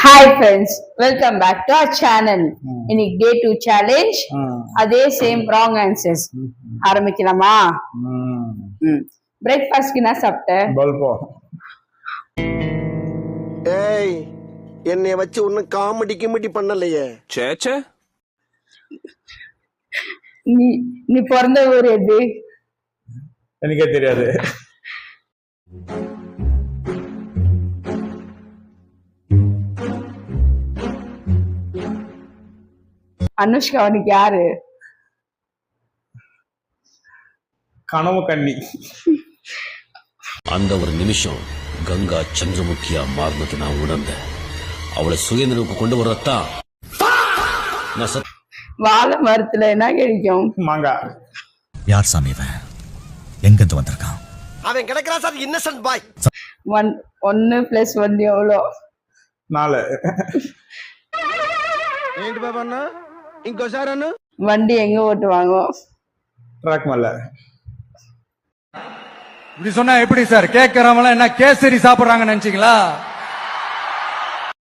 Hi friends, welcome back to our channel. இன்னைக்கு day 2 challenge. அதே same wrong answers. ஆரம்பிக்கலாமா? பிரேக்ஃபாஸ்ட்க்கு என்ன சாப்பிட்ட? பல்போ. ஏய், என்னைய வச்சு ஒன்னும் காமெடி கிமெடி பண்ணலையே. சேச்சே, நீ பிறந்த ஊர் எது? எனக்கே தெரியாது. அனுஷ்கா அவனுக்கு யாரு? கனவு கண்ணி. அந்த ஒரு நிமிஷம் கங்கா சந்திரமுகியா மாறினது நான் உணர்ந்தேன். அவளை சுயநினைவுக்கு கொண்டு வரத்தான் வாழை மரத்துல என்ன கிடைக்கும்? மாங்காய். யார் சாமி இவன்? எங்கிருந்து வந்திருக்கான்? அவன் கிடைக்கிறா சார், இன்னசென்ட் பாய். 1 + 1 எவ்வளோ? 4. ఏంటి బాబా అన్న, ఇంకోసారి అన్న. வண்டி எங்க ஓட்டுவாங்க? ட்ராக் மேல. இப்படி சொன்னா எப்படி சார்? கேட்கறவங்க என்ன கேசரி சாப்பிடுறாங்கன்னு நினைச்சீங்களா?